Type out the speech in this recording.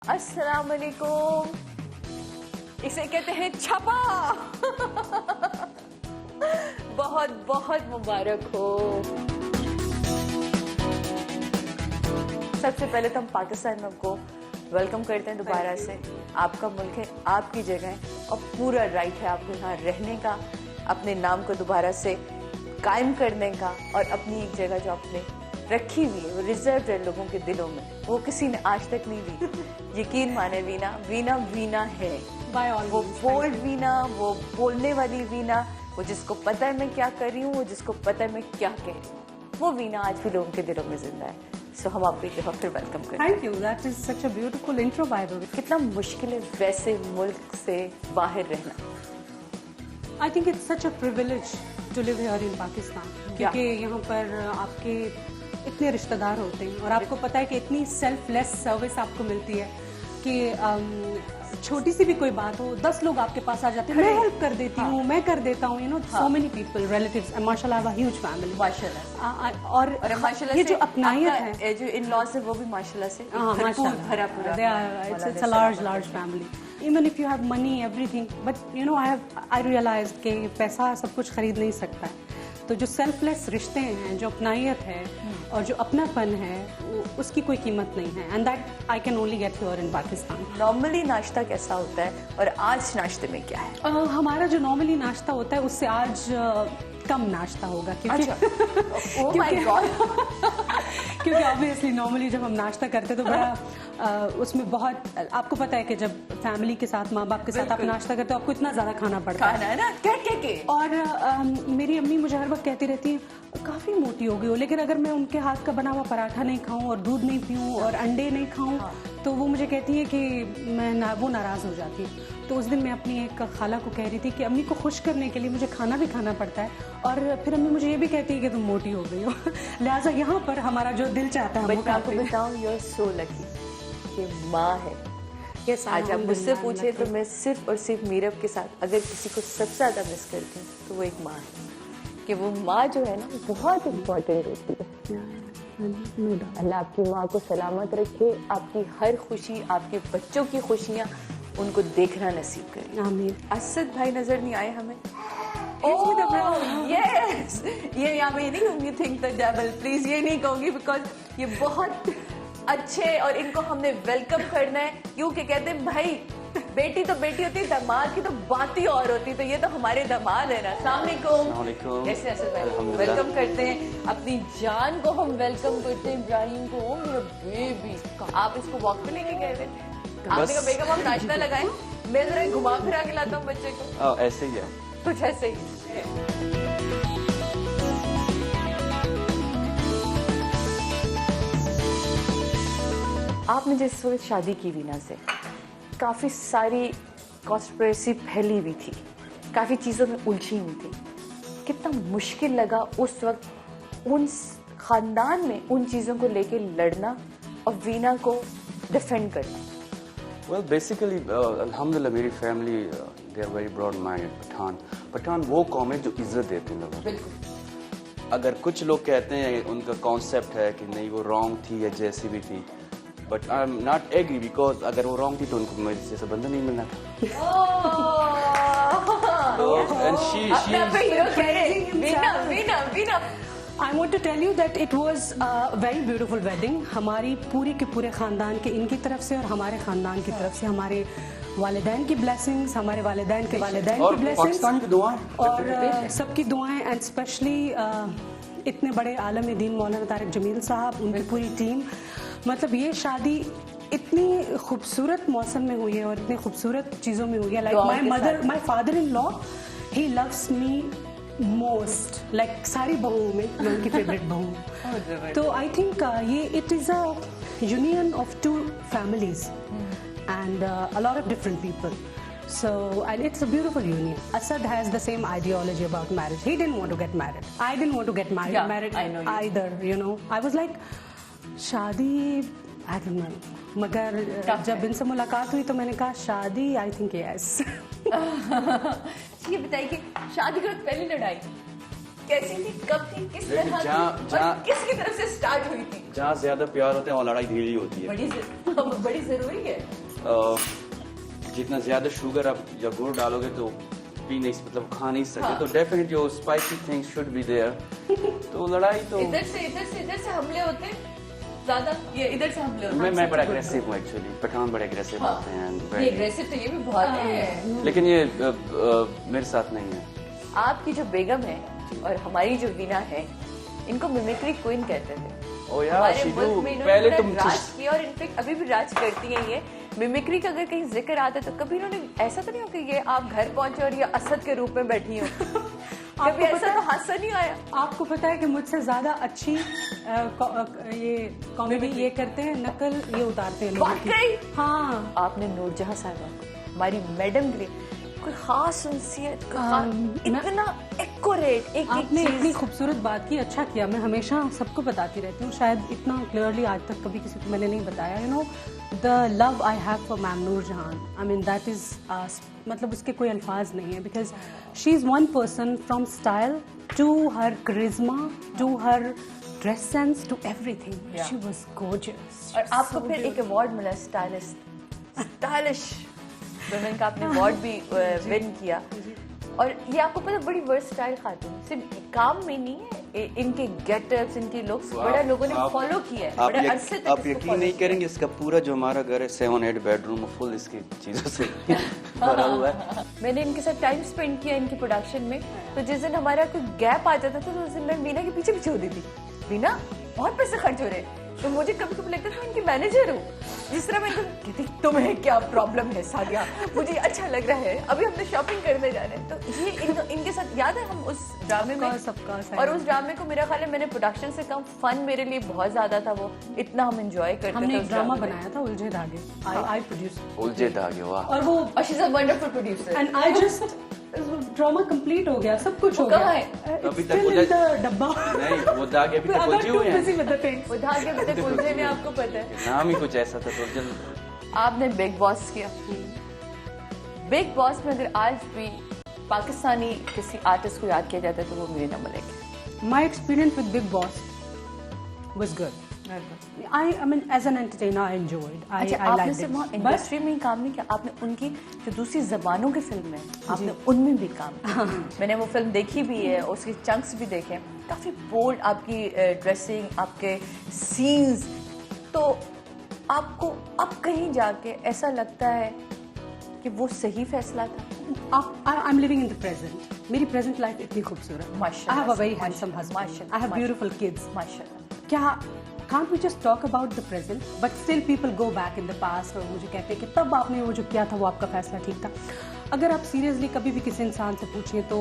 अस्सलाम वालेकुम। इसे कहते हैं छपा। बहुत बहुत मुबारक हो। सबसे पहले तो हम पाकिस्तान में आपको वेलकम करते हैं दोबारा से। आपका मुल्क है, आपकी जगह है और पूरा राइट है आपको यहाँ रहने का, अपने नाम को दोबारा से कायम करने का और अपनी एक जगह जो आपने रखी हुई है वो रिजर्व है लोगों के दिलों में, वो किसी ने आज तक नहीं दी। यकीन माने वीना, वीना वीना है। वो बोल्ड वीना, वो बोलने वाली वीना, वो जिसको पता है मैं क्या कर रही हूँ, वो जिसको पता है मैं क्या कह रही हूँ, वो वीना आज भी लोगों के दिलों में जिंदा है। सो हम आपको एक दफा फिर वेलकम करते हैं। Thank you, that is such a beautiful intro by the way. कितना मुश्किल है वैसे मुल्क से बाहर रहना। I think it's such a privilege to live here in Pakistan, क्योंकि यहाँ पर आपके इतने रिश्तेदार होते हैं और आपको पता है कि इतनी सेल्फलेस सर्विस आपको मिलती है कि छोटी सी भी कोई बात हो 10 लोग आपके पास आ जाते हैं, मैं हेल्प कर देती हूँ, मैं कर देता हूँ, you know, so many people, relatives, माशाल्लाह I have a huge family माशाल्लाह। और माशाल्लाह ये जो अपनायत है, जो इन लॉज है वो भी माशाल्लाह से भरपूर भरा पूरा, it's a large family. Even if you have money, everything, but you know, I realized कि पैसा सब कुछ खरीद नहीं सकता है। तो जो सेल्फलेस रिश्ते हैं, जो अपनायत है और जो अपनापन है, उसकी कोई कीमत नहीं है, and that I can only get here in Pakistan. Normally नाश्ता कैसा होता है और आज नाश्ते में क्या है? हमारा जो नॉर्मली नाश्ता होता है उससे आज कम नाश्ता होगा, क्योंकि ओह माय गॉड। क्योंकि ऑब्वियसली नॉर्मली जब हम नाश्ता करते तो बड़ा उसमें बहुत, आपको पता है कि जब फैमिली के साथ, माँ बाप के साथ आप नाश्ता करते हो आपको इतना ज्यादा खाना पड़ता है ना, कह के। और मेरी अम्मी मुझे हर वक्त कहती रहती है काफी मोटी हो गई हो, लेकिन अगर मैं उनके हाथ का बना हुआ पराठा नहीं खाऊं और दूध नहीं पीऊं और अंडे नहीं खाऊं तो वो मुझे कहती है कि वो नाराज हो जाती है। तो उस दिन मैं अपनी एक खाला को कह रही थी कि अम्मी को खुश करने के लिए मुझे खाना भी खाना पड़ता है, और फिर अम्मी मुझे ये भी कहती है कि तुम मोटी हो गई हो। लिहाजा यहाँ पर हमारा जो दिल चाहता है मैं आपको बताऊं, यू आर सो लकी कि माँ है। yes, आज आप मुझसे पूछे तो मैं सिर्फ और सिर्फ मीरब के साथ अगर किसी को सबसे ज्यादा मिस करती हूँ तो वो एक माँ है, कि वो माँ जो है ना बहुत इम्पोर्टेंट होती है। अल्लाह आपकी माँ को सलामत रखे, आपकी हर खुशी, आपके बच्चों की खुशियाँ उनको देखना नसीब करे। आमीन। असद भाई नजर नहीं आए हमें? यस, ये यहाँ पे नहीं कहूँगी थिंक द डेविल, प्लीज ये नहीं कहूँगी, बिकॉज ये बहुत अच्छे और इनको हमने वेलकम करना है, क्योंकि कहते हैं भाई बेटी तो बेटी होती है, दामाद की तो बात ही और होती है, तो ये तो हमारे दामाद है ना। अस्सलाम वालेकुम। कैसे असद भाई? वेलकम करते हैं अपनी जान को, हम वेलकम करते हैं इब्राहिम को। मेरा बेबी, आप इसको वॉक पे लेके गए थे? आपने कहा बेगम हम नाश्ता लगाएं, मैं जरा घुमा फिरा के लाता हूँ बच्चे को। ऐसे ही है, कुछ ऐसे ही। आपने जिस वक्त शादी की वीना से काफ़ी सारी कॉन्स्पिरेसी फैली हुई थी, काफ़ी चीज़ों में उलझी हुई थी, कितना मुश्किल लगा उस वक्त उन खानदान में उन चीज़ों को लेके लड़ना और वीना को डिफेंड करना? well basically अल्हम्दुलिल्लाह मेरी family they are very broad minded. Pathan वो कौम है जो इज्जत देते हैं लोगों को। अगर कुछ लोग कहते हैं उनका कॉन्सेप्ट है कि नहीं वो रॉन्ग थी या जैसी भी थी, but I am not agree, because अगर वो रॉन्ग थी तो उनको मेरे से बंदा नहीं मिलना था। I want to tell you that it was a very beautiful wedding. हमारी पूरी के पूरे खानदान के, इनकी तरफ से और हमारे खानदान की तरफ से, हमारे वालिदैन की ब्लेसिंग्स, हमारे वालिदैन के वालिदैन की ब्लेसिंग्स और सबकी दुआएं, एंड स्पेशली इतने बड़े आलम दीन मौलाना तारिक जमील साहब, उनकी पूरी टीम। मतलब ये शादी इतनी खूबसूरत मौसम में हुई है और इतनी खूबसूरत चीज़ों में हुई है। Like my father in law, he loves me most, like सारी बहुओं में मैं उनकी फेवरेट बहू हूँ। तो आई थिंक ये it is a union of two families and a lot of different people. So, and it's a beautiful union. Asad has the same ideology about marriage. He didn't want to get married. I didn't want to get married I know either, you know. I was like, शादी, I don't know. मगर जब इनसे मुलाकात हुई तो मैंने कहा शादी, I think yes. ये बताइए कि शादी के वक्त पहली लड़ाई कैसी थी, कब थी, किस तरह थी और किसकी तरफ से स्टार्ट हुई थी? जहाँ ज्यादा प्यार होते हैं वहाँ लड़ाई धीरे होती है। बड़ी जरूरी है। जितना ज्यादा शुगर आप या गुड़ डालोगे तो पी नहीं, मतलब खा नहीं सके, तो डेफिनेटली वो spicy things should be there. तो लड़ाई तो इधर से हमले होते हैं ज्यादा, ये इधर से हमले होते हैं। मैं बड़ा एग्रेसिव हूँ एक्चुअली, पठान बड़े एग्रेसिव होते हैं। ये एग्रेसिव तो ये भी बहुत है, लेकिन ये मेरे साथ नहीं है। आपकी जो बेगम है और हमारी जो वीना है, इनको मिमिक्री क्वीन कहते थे। ओ यार, हमारे शिजू, मुल्क में पहले इन्होंने तुम बड़ा राज किया और इनफेक्ट अभी भी राज करती हैं ये। मिमिक्री का अगर कहीं जिक्र आता है तो कभी इन्होंने ऐसा तो नहीं हो कि ये आप घर पहुंचे और ये असद के रूप में बैठी हो। कभी ऐसा तो हादसा नहीं आया? आपको पता है कि मुझसे ज्यादा अच्छी ये कॉमेडी ये करते हैं, नकल ये उतारते हैं लोगों की। हाँ, आपने नूरजहां साहबा हमारी मैडम के लिए कोई खास उनसियत, इतना एक्यूरेट एक आपने इतनी खूबसूरत बात की, अच्छा किया। मैं हमेशा सबको बताती रहती हूँ, शायद इतना क्लियरली आज तक कभी किसी को मैंने नहीं बताया। You know the love I have for ma'am Noor Jahan, I mean that is मतलब उसके कोई अल्फाज नहीं है, because she is one person from style to her करिश्मा to her dress sense to everything, she was gorgeous. और आपको फिर एक अवार्ड मिला स्टाइलिश वुमेन का, आपने अवार्ड भी विन किया। और ये आपको पता बड़ी वर्सटाइल खातून, सिर्फ काम में नहीं है, इनके गेटअप्स, इनकी लुक्स बड़ा लोगों ने फॉलो किया है बड़े अरसे तक। आप यकीन नहीं करेंगे, इसका पूरा जो हमारा घर है 7-8 बेडरूम फुल इसकी चीजों से भरा हुआ है। मैंने इनके साथ टाइम स्पेंड किया इनकी प्रोडक्शन में, तो जिस दिन हमारा कोई गैप आ जाता था तो उस दिन मैं वीना के पीछे होती थी। वीना बहुत पैसे खर्च हो रहे, तो मुझे कभी कभी लगता था मैं इनकी मैनेजर हूँ। जिस तरह मैं कहती तुम्हें क्या प्रॉब्लम है सादिया, मुझे अच्छा लग रहा है, अभी हमने शॉपिंग करने जा रहे हैं। तो ये इनके साथ याद है हम उस ड्रामे में, और उस ड्रामे को मेरा ख्याल है मैंने प्रोडक्शन से कम फन मेरे लिए बहुत ज्यादा था, वो इतना हम एंजॉय करते थे। हमने एक ड्रामा बनाया था उलझे धागे, आई प्रोड्यूस्ड उलझे धागे, वाह। और वो she is a wonderful producer and I just drama complete हो गया, सब कुछ हो गया। कहाँ है? अभी तक मुझे डब्बा नहीं, वो धागे अभी तक उलझे हुए हैं। वो धागे अभी तक उलझे में, आपको पता है नाम ही कुछ ऐसा था। तो आपने बिग बॉस किया। बिग बॉस में अगर आज भी पाकिस्तानी किसी आर्टिस्ट को याद किया जाता है तो वो मीना मलिक है। My experience with Big Boss was good. I mean, as an entertainer, I enjoyed. अच्छा, I आपने liked सिर्फ it. वहाँ इंडस्ट्री में ही काम नहीं किया, आपने उनकी जो दूसरी जबानों की फिल्म है आपने उनमें भी काम किया। मैंने वो फिल्म देखी भी है, उसके चंक्स भी देखे हैं। काफी बोल्ड आपकी ड्रेसिंग, आपके सीन्स, तो आपको अब कहीं जाके ऐसा लगता है कि वो सही फैसला था? I'm living in the present. मेरी present life इतनी खूबसूरत। माशाल्लाह, I have a very handsome husband. माशाल्लाह, I have beautiful kids. माशाल्लाह। क्या can't we just talk about the present? But still people go back in the past और मुझे कहते हैं कि तब आपने वो जो किया था वो आपका फैसला ठीक था। अगर आप सीरियसली कभी भी किसी इंसान से पूछें तो